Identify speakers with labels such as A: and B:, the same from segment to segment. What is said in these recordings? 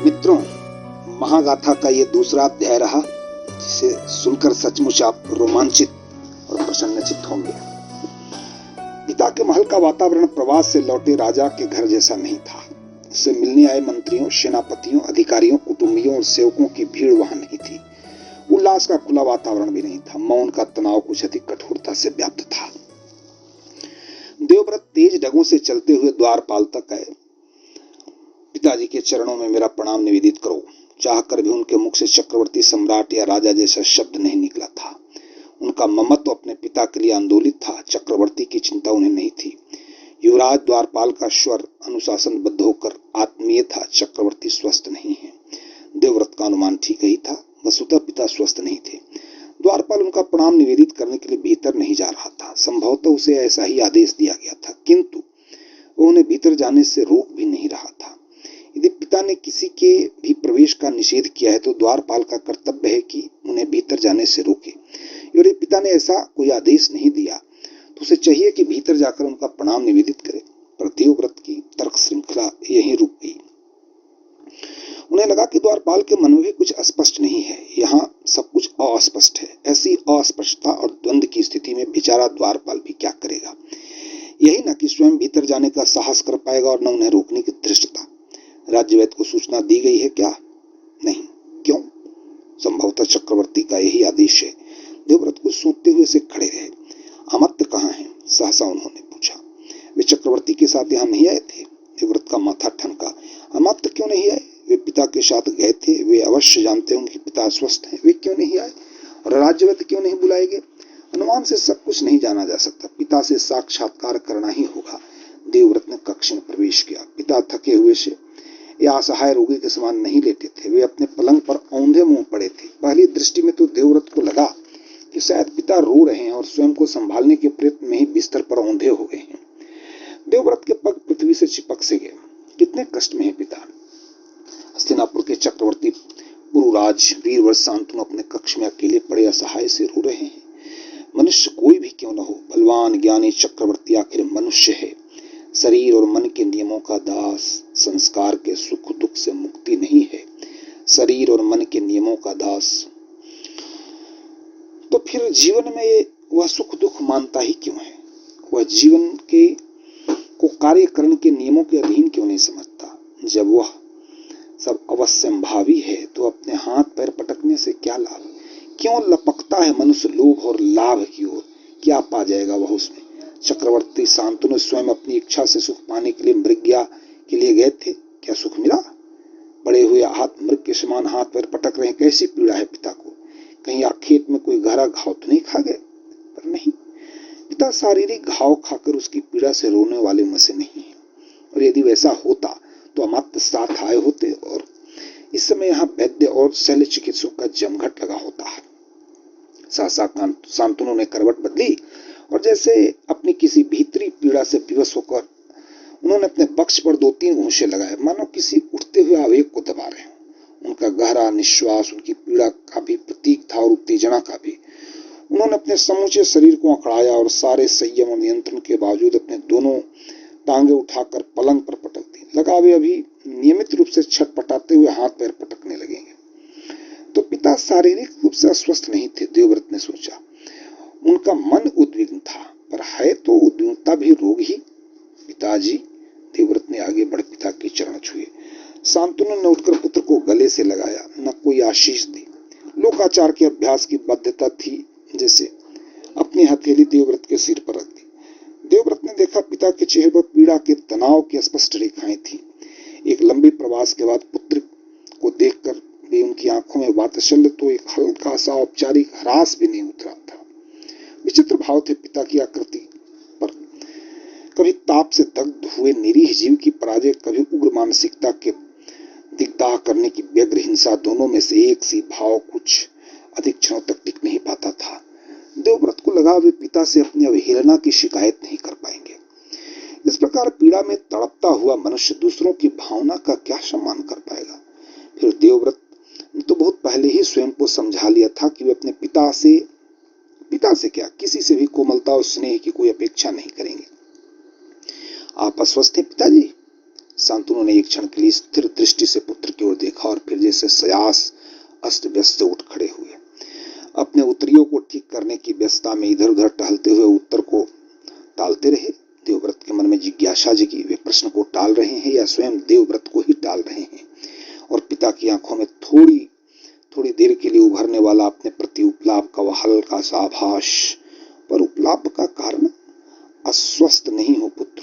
A: मित्रों, महागाथा का ये दूसरा अध्याय रहा, जिसे सुनकर सचमुच आप रोमांचित और प्रसन्नचित्त होंगे। पिता के महल का वातावरण प्रवास से लौटे राजा के घर जैसा नहीं था। उससे मिलने आए मंत्रियों, सेनापतियों, अधिकारियों, कुटुंबियों और सेवकों की भीड़ वहां नहीं थी। उल्लास का खुला वातावरण भी नहीं था। मौन का तनाव कुछ अधिक कठोरता से व्याप्त था। देवव्रत तेज डगों से चलते हुए द्वारपाल तक आए। पिताजी के चरणों में मेरा प्रणाम निवेदित करो। चाहकर भी उनके मुख से चक्रवर्ती, सम्राट या राजा जैसा शब्द नहीं निकला था। उनका ममत्व अपने पिता के लिए आंदोलित था। चक्रवर्ती की चिंता उन्हें नहीं थी। युवराज द्वारपाल का स्वर अनुशासनबद्ध होकर आत्मीय था। चक्रवर्ती स्वस्थ नहीं है। देवव्रत का अनुमान ठीक ही था। वसुतः पिता स्वस्थ नहीं थे। द्वारपाल उनका प्रणाम निवेदित करने के लिए भीतर नहीं जा रहा था। संभवतः उसे ऐसा ही आदेश दिया गया था, किंतु वो उन्हें भीतर जाने से रोक भी नहीं रहा था। यदि पिता ने किसी के भी प्रवेश का निषेध किया है तो द्वारपाल का कर्तव्य है कि उन्हें भीतर जाने से रोके। यदि पिता ने ऐसा कोई आदेश नहीं दिया तो उसे चाहिए कि भीतर जाकर उनका प्रणाम निवेदित करे। पर देवव्रत की तर्क श्रृंखला यहीं रुक गई। उन्हें लगा कि द्वारपाल के मन में भी कुछ अस्पष्ट नहीं है। यहाँ सब कुछ अस्पष्ट है। ऐसी अस्पष्टता और द्वंद्व की स्थिति में बेचारा द्वारपाल भी क्या करेगा। यही न कि स्वयं भीतर जाने का साहस कर पाएगा और न उन्हें रोकने की धृष्टता। राज्यवैद्य को सूचना दी गई है क्या? नहीं। क्यों? संभवतः चक्रवर्ती का यही आदेश है। देवव्रत को सोचते हुए से खड़े रहे। अमात्य कहाँ हैं? सहसा उन्होंने पूछा। वे चक्रवर्ती के साथ यहाँ नहीं आए थे? देवव्रत का माथा ठनका। अमात्य क्यों नहीं आए? वे पिता के साथ गए थे। वे अवश्य जानते हैं उनके पिता स्वस्थ हैं। वे क्यों नहीं आए? और राज्यवैद्य क्यों नहीं बुलाए गए? अनुमान से सब कुछ नहीं जाना जा सकता। पिता से साक्षात्कार करना ही होगा। देवव्रत ने कक्ष में प्रवेश किया। पिता थके हुए से या असहाय रोगी के समान नहीं लेटे थे। वे अपने पलंग पर औंधे मुंह पड़े थे। पहली दृष्टि में तो देवव्रत को लगा कि शायद पिता रो रहे हैं और स्वयं को संभालने के प्रयत्न में ही बिस्तर पर औंधे हो गए हैं। देवव्रत के पग पृथ्वी से चिपक से गए। कितने कष्ट में है पिता। हस्तिनापुर के चक्रवर्ती पुरुराज वीरवर शांतनु अपने कक्ष में अकेले पड़े असहाय से रो रहे हैं। मनुष्य कोई भी क्यों न हो, बलवान ज्ञानी चक्रवर्ती आखिर मनुष्य है। शरीर और मन के नियमों का दास। संस्कार के सुख दुख से मुक्ति नहीं है। शरीर और मन के नियमों का दास। तो फिर जीवन में वह सुख दुख मानता ही क्यों है? वह जीवन के को कार्यकरण के नियमों के अधीन क्यों नहीं समझता? जब वह सब अवश्यंभावी है तो अपने हाथ पैर पटकने से क्या लाभ? क्यों लपकता है मनुष्य लोभ और लाभ की ओर? क्या पा जाएगा वह उसमें? चक्रवर्ती शांतनु स्वयं अपनी इच्छा से सुख पाने के लिए मृग्या के लिए गए थे। क्या सुख मिला? बड़े हुए हाथ मृग के समान हाथ पैर पटक रहे हैं। कैसी पीड़ा है पिता को? कहीं आखेट में कोई गहरा घाव तो नहीं खा गए? पर नहीं, पिता शारीरिक घाव खाकर उसकी पीड़ा से रोने वाले में से नहीं है। और यदि वैसा होता तो अमात्य साथ आए होते और इस समय यहाँ वैद्य और शल्य चिकित्सक का जमघट लगा होता है। सहसा शांतनु ने करवट बदली और जैसे अपनी किसी भीतरी पीड़ा से विवश होकर उन्होंने अपने बक्ष पर 2-3 घूंसे लगाए, मानो किसी उठते हुए आवेग को दबा रहे हों। उनका गहरा निश्वास उनकी पीड़ा का भी प्रतीक था और उत्तेजना का भी। उन्होंने अपने समूचे शरीर को अकड़ाया और सारे संयम और नियंत्रण के बावजूद अपने दोनों टांगे उठाकर पलंग पर पटक दी। लगा वे अभी नियमित रूप से छटपटाते हुए हाथ पैर पटकने लगेंगे। तो पिता शारीरिक रूप से अस्वस्थ नहीं थे, देवव्रत ने सोचा। उनका मन उद्विग्न था, पर है तो उद्विग्नता भी रोग ही। पिताजी, देवव्रत ने आगे बढ़ पिता के चरण छुए। शांतनु ने उठकर पुत्र को गले से लगाया, न कोई आशीष दी। लोकाचार के अभ्यास की बाध्यता थी जैसे अपनी हथेली देवव्रत के सिर पर रख दी। देवव्रत ने देखा पिता के चेहरे पर पीड़ा के तनाव की स्पष्ट रेखाएं थी। एक लंबे प्रवास के बाद पुत्र को देखकर भी उनकी आंखों में वात्सल्य तो एक हल्का सा औपचारिक ह्रास भी नहीं उतरा था। विचित्र भाव थे पिता की आकृति पर। कभी ताप से दग्ध हुए निरीह जीव की पराजय, कभी उग्र मानसिकता के दिग्दाह करने की व्यग्र हिंसा। दोनों में से एक सी भाव कुछ अधिक क्षणों तक टिक नहीं पाता था। देवव्रत को लगा वे पिता से अपनी अवहेलना की शिकायत नहीं कर पाएंगे। इस प्रकार पीड़ा में तड़पता हुआ मनुष्य दूसरों की भावना का क्या सम्मान कर पाएगा? फिर देवव्रत ने तो बहुत पहले ही स्वयं को समझा लिया था कि वे अपने पिता से क्या, किसी से भी कोमलता और स्नेह की कोई अपेक्षा नहीं करेंगे। आप अस्वस्थ हैं पिताजी? शांतनु ने एक क्षण के लिए स्थिर दृष्टि से पुत्र की ओर देखा। देखा और फिर जैसे सयास अस्त व्यस्त उठ खड़े हुए। अपने उत्तरियों को ठीक करने की व्यस्तता में इधर उधर टहलते हुए उत्तर को टालते रहे। देवव्रत के मन में जिज्ञासा जगी, वे प्रश्न को टाल रहे हैं या स्वयं देवव्रत को ही टाल रहे हैं। और पिता की आंखों में थोड़ी थोड़ी देर के लिए उभरने वाला अपने प्रति उपलाप का वह हल्का सा आभास। पर उपलाप का कारण? अस्वस्थ नहीं हो पुत्र,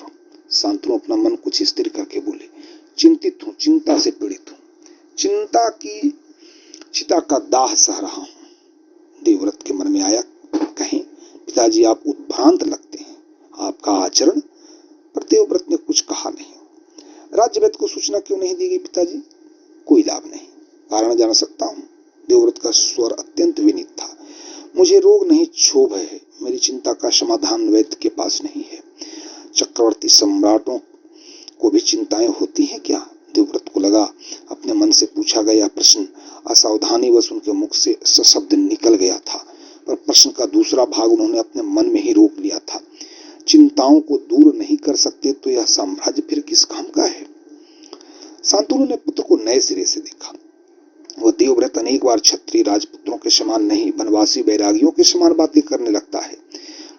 A: शांतनु अपना मन कुछ स्थिर करके बोले। चिंतित हूं, चिंता से पीड़ित हूं, चिंता की चिता का दाह सह रहा हूं। देवव्रत के मन में आया, कहें पिताजी आप उद्भ्रांत लगते हैं, आपका आचरण। पर देवव्रत ने कुछ कहा नहीं। राज्यवैद्य को सूचना क्यों नहीं दी गई पिताजी? कोई लाभ नहीं। कारण जान सकता हूं? देवव्रत का स्वर अत्यंत विनीत था। मुझे रोग नहीं, क्षोभ है। मेरी चिंता का समाधान वैद्य के पास नहीं है। चक्रवर्ती सम्राटों को भी चिंताएं होती हैं क्या? देवव्रत को लगा अपने मन से पूछा गया प्रश्न असावधानीवश उनके मुख से सशब्द निकल गया था, पर प्रश्न का दूसरा भाग उन्होंने अपने मन में ही रोक लिया था। चिंताओं को दूर नहीं कर सकते तो यह साम्राज्य फिर किस काम का है? शांतनु ने पुत्र को नए सिरे से देखा। वह देवव्रत अनेक बार क्षत्रिय राजपुत्रों के समान नहीं, वनवासी बैरागियों के समान बातें करने लगता है।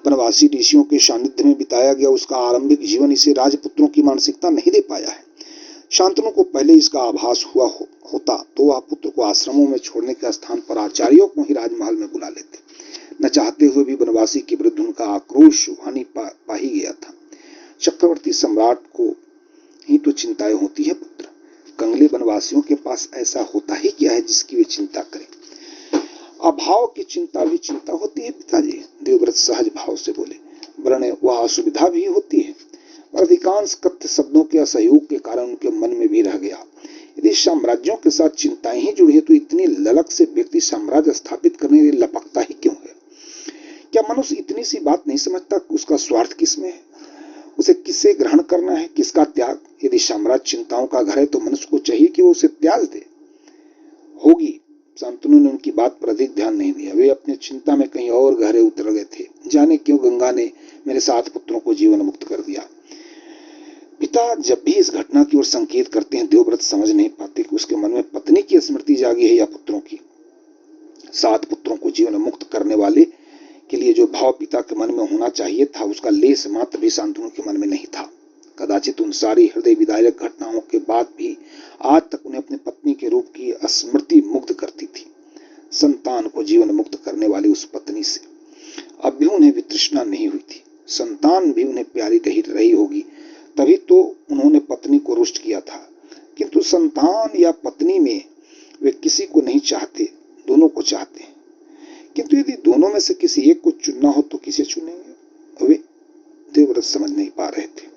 A: वनवासी ऋषियों के सानिध्य में बिताया गया उसका आरंभिक जीवन इसे राजपुत्रों की मानसिकता नहीं दे पाया है। शांतनु को पहले इसका आभास हुआ होता तो वह पुत्र को आश्रमों में छोड़ने के स्थान पर आचार्यों को ही राजमहल में बुला लेते। न चाहते हुए भी वनवासी के विरुद्ध उनका आक्रोश हानि पा ही गया था। चक्रवर्ती सम्राट को ही तो चिंताएं होती है पुत्र, कंगले वनवासियों के पास ऐसा होता ही क्या है जिसकी वे चिंता करें? अभाव की चिंता भी चिंता होती है पिताजी, देवव्रत सहज भाव से बोले। वरन वह असुविधा भी होती है, पर अधिकांश कथ्य शब्दों के असहयोग के कारण उनके मन में भी रह गया। यदि साम्राज्यों के साथ चिंताएं ही जुड़ी है तो इतनी ललक से व्यक्ति साम्राज्य स्थापित करने के लिए लपकता ही क्यों है? क्या मनुष्य इतनी सी बात नहीं समझता कि उसका स्वार्थ किसमें है, उसे किसे ग्रहण करना है, किसका त्याग? यदि साम्राज्य चिंताओं का घर है तो मनुष्य को चाहिए कि वो उसे त्याग दे। होगी। शांतनु ने उनकी बात पर अधिक ध्यान नहीं दिया। वे अपनी चिंता में कहीं और गहरे उतर गए थे। जाने क्यों गंगा ने मेरे 7 पुत्रों को जीवन मुक्त कर दिया। पिता जब भी इस घटना की ओर संकेत करते हैं, देवव्रत समझ नहीं पाते कि उसके मन में पत्नी की स्मृति जागी है या पुत्रों की। 7 पुत्रों को जीवन मुक्त करने वाले के लिए जो भाव पिता के मन में होना चाहिए था, उसका लेस मात्र भी शांतनु के मन में नहीं था। कदाचित उन सारी हृदय विदायक घटनाओं के बाद भी आज तक उन्हें अपनी पत्नी के रूप की स्मृति मुग्ध करती थी। संतान को जीवन मुक्त करने वाली उस पत्नी से अब भी उन्हें वितृष्णा नहीं हुई थी। संतान भी उन्हें प्यारी रही होगी, तभी तो उन्होंने पत्नी को रुष्ट किया था। किंतु संतान या पत्नी में वे किसी को नहीं चाहते, दोनों को चाहते हैं। किंतु यदि दोनों में से किसी एक को चुनना हो तो किसे चुनेंगे? वे देवव्रत समझ नहीं पा रहे थे।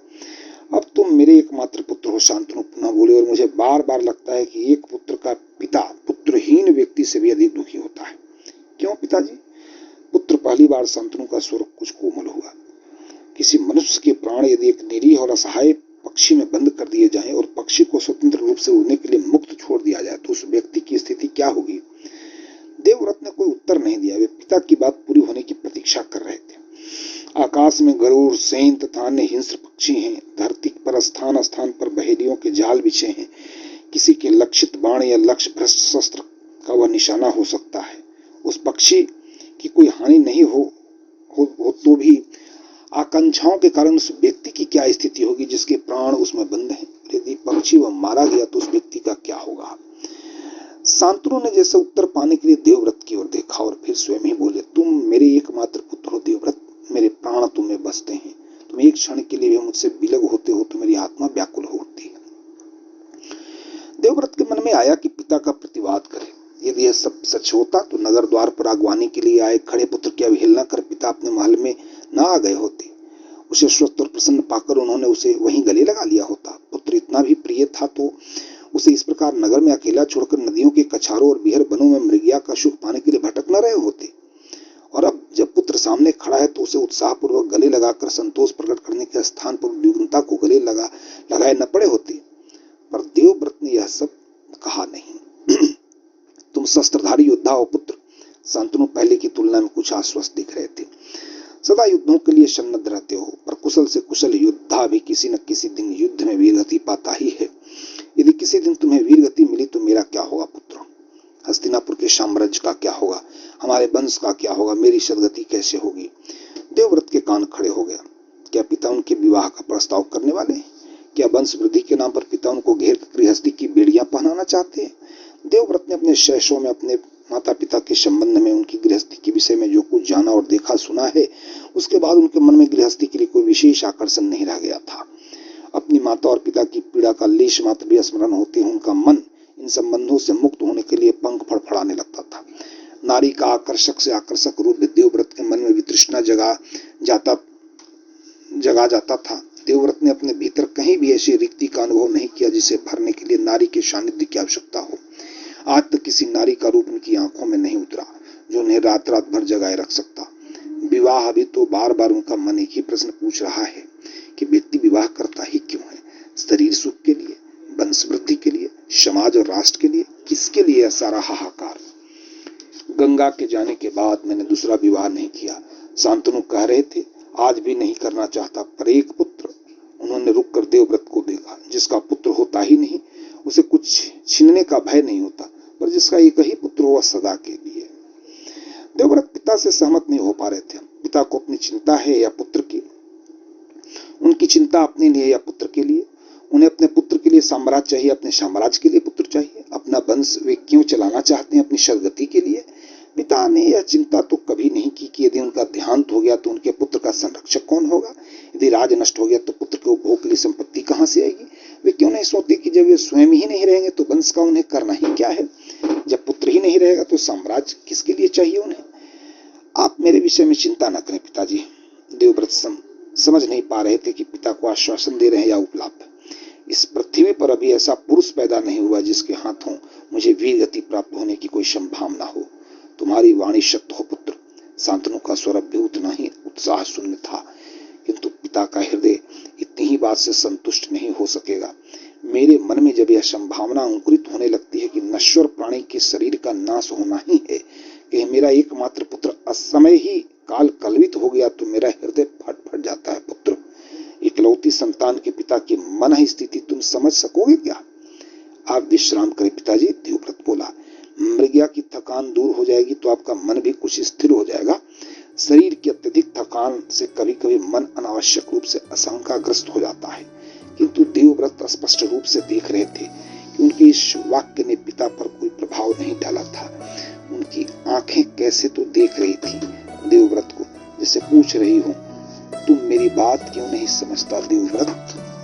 A: अब तुम मेरे एकमात्र पुत्र हो, शांतनु पुनः बोले, और मुझे बार बार लगता है कि एक पुत्र का पिता पुत्रहीन व्यक्ति से भी अधिक दुखी होता है। क्यों पिताजी? पुत्र पहली बार शांतनु का स्वर कुछ कोमल हुआ। किसी मनुष्य के प्राण यदि एक निरीह और असहाय पक्षी में बंद कर दिए जाएं और पक्षी को स्वतंत्र रूप से उड़ने के लिए मुक्त छोड़ दिया जाए तो उस व्यक्ति की स्थिति क्या होगी? देवव्रत ने कोई उत्तर नहीं दिया। वे पिता की बात पूरी होने की प्रतीक्षा कर रहे थे। आकाश में गरुड़, सेंध तथा अन्य हिंस्र पक्षी हैं। धरती पर स्थान स्थान पर बहेलियों के जाल बिछे हैं। किसी के लक्षित बाण या लक्ष्य भ्रष्ट शस्त्र का वह निशाना हो सकता है। उस पक्षी की कोई हानि नहीं हो तो भी आकांक्षाओं के कारण उस व्यक्ति की क्या स्थिति होगी जिसके प्राण उसमें बंद हैं? यदि पक्षी वह मारा गया तो उस व्यक्ति का क्या होगा? शांतनु ने जैसे उत्तर पाने के लिए देवव्रत की ओर देखा और फिर स्वयं ही बोले, तुम मेरे एकमात्र पुत्र हो देवव्रत, मेरे प्राण तुम में बसते हैं। तुम एक क्षण के लिए भी मुझसे विलग होते हो तो मेरी आत्मा व्याकुल होती है। देवव्रत के मन में आया कि पिता का प्रतिवाद करे। यदि यह सब सच होता तो नगर द्वार पर अगवानी के लिए आए खड़े पुत्र की अवहेलना कर पिता अपने महल में न आ गए होते। उसे स्वस्थ और प्रसन्न पाकर उन्होंने उसे वहीं गले लगा लिया होता। पुत्र इतना भी प्रिय था तो उसे इस प्रकार नगर में अकेला छोड़कर नदियों के कछारों और बिहर बनों में मृगिया का सुख पाने के लिए भटक न रहे होते। और अब जब पुत्र सामने खड़ा है तो उसे उत्साहपूर्वक गले लगाकर संतोष प्रकट करने के स्थान पर उद्विग्नता को गले लगाए न पड़े होते। पर देवव्रत ने यह सब कहा नहीं। तुम शस्त्रधारी योद्धा हो पुत्र। शांतनु पहले की तुलना में कुछ आश्वस्त दिख रहे थे। सदा युद्धों के लिए सन्नद्ध रहते हो, पर कुशल से कुशल योद्धा भी किसी न किसी दिन युद्ध में वीरगति पाता ही है। यदि किसी दिन तुम्हें वीरगति मिली तो मेरा हस्तिनापुर के साम्राज्य का क्या होगा, हमारे वंश का क्या होगा, मेरी सदगति कैसे होगी। देवव्रत के कान खड़े हो गया। क्या पिता उनके विवाह का प्रस्ताव करने वाले हैं? क्या वंश वृद्धि के नाम पर पिता उनको घेर कर गृहस्थी की बेड़ियां पहनाना चाहते हैं? देवव्रत ने अपने शैशव में अपने माता पिता के संबंध में, उनकी गृहस्थी के विषय में जो कुछ जाना और देखा सुना है, उसके बाद उनके मन में गृहस्थी के लिए कोई विशेष आकर्षण नहीं रह गया था। अपनी माता और पिता की पीड़ा का लेश मात्र भी स्मरण होते ही उनका मन इन संबंधों से मुक्त होने के लिए पंख फड़फड़ाने लगता था। नारी का आकर्षक से आकर्षक रूप देवव्रत के मन में वितृष्णा जगा जाता था। देवव्रत ने अपने भीतर कहीं भी ऐसी रिक्ति का अनुभव नहीं किया जिसे भरने के लिए नारी के सानिध्य की आवश्यकता हो। आज तक किसी नारी का रूप उनकी आंखों में नहीं उतरा जो उन्हें रात रात भर जगाए रख सकता। विवाह अभी तो बार बार उनका मन एक ही प्रश्न पूछ रहा है कि व्यक्ति विवाह करता ही क्यों है? शरीर सुख के लिए, वंश वृद्धि के लिए, समाज और राष्ट्र के लिए? किसके लिए यह सारा हाहाकार? गंगा के जाने के बाद मैंने दूसरा विवाह नहीं किया। शांतनु कह रहे थे आज भी नहीं करना चाहता, पर एक पुत्र। उन्होंने रुक कर देवव्रत को देखा। जिसका पुत्र होता ही नहीं उसे कुछ छीनने का भय नहीं होता, पर जिसका एक ही पुत्र हुआ सदा के लिए। देवव्रत पिता से सहमत नहीं हो पा रहे थे। पिता को अपनी चिंता है या पुत्र की? उनकी चिंता अपने लिए या पुत्र के लिए? उन्हें अपने पुत्र के लिए साम्राज्य चाहिए, अपने साम्राज्य के लिए पुत्र चाहिए? अपना वंश वे क्यों चलाना चाहते हैं? अपनी सदगति के लिए? पिता ने यह चिंता तो कभी नहीं की कि यदि उनका देहांत हो गया तो उनके पुत्र का संरक्षक कौन होगा? यदि राज नष्ट हो गया तो पुत्र के उपभोग के लिए संपत्ति कहां से आएगी? वे क्यों नहीं सोचते कि जब वे स्वयं ही नहीं रहेंगे तो वंश का उन्हें करना ही क्या है? जब पुत्र ही नहीं रहेगा तो साम्राज्य किसके लिए चाहिए उन्हें? आप मेरे विषय में चिंता न करें पिताजी। देवव्रत समझ नहीं पा रहे थे कि पिता को आश्वासन दे रहे हैं या उपलाप। इस पृथ्वी पर अभी ऐसा पुरुष पैदा नहीं हुआ जिसके हाथों मुझे वीर गति प्राप्त होने की कोई संभावना हो। तुम्हारी वाणी सत्य हो पुत्र। शांतनु का स्वर भी उतना ही उत्साह शून्य था, किंतु पिता का हृदय इतनी ही बात से संतुष्ट नहीं हो सकेगा। मेरे मन में जब यह संभावना अंकुरित होने लगती है कि नश्वर प्राणी के शरीर का नाश होना ही है, कि मेरा एकमात्र पुत्र असमय ही काल कलवित हो गया, तो मेरा हृदय फट फट जाता है पुत्र। इकलौती संतान के पिता की मन स्थिति तुम समझ सकोगे क्या? आप विश्राम करें पिताजी, देवव्रत बोला। मृग्या की थकान दूर हो जाएगी तो आपका मन भी कुछ स्थिर हो जाएगा। शरीर की अत्यधिक थकान से कभी कभी मन अनावश्यक रूप से आशंकाग्रस्त हो जाता है। किंतु देवव्रत स्पष्ट रूप से देख रहे थे कि उनके इस वाक्य ने पिता पर कोई प्रभाव नहीं डाला था। उनकी आंखें कैसे तो देख रही थी देवव्रत को, जैसे पूछ रही हो तुम मेरी बात क्यों नहीं समझता देवव्रत?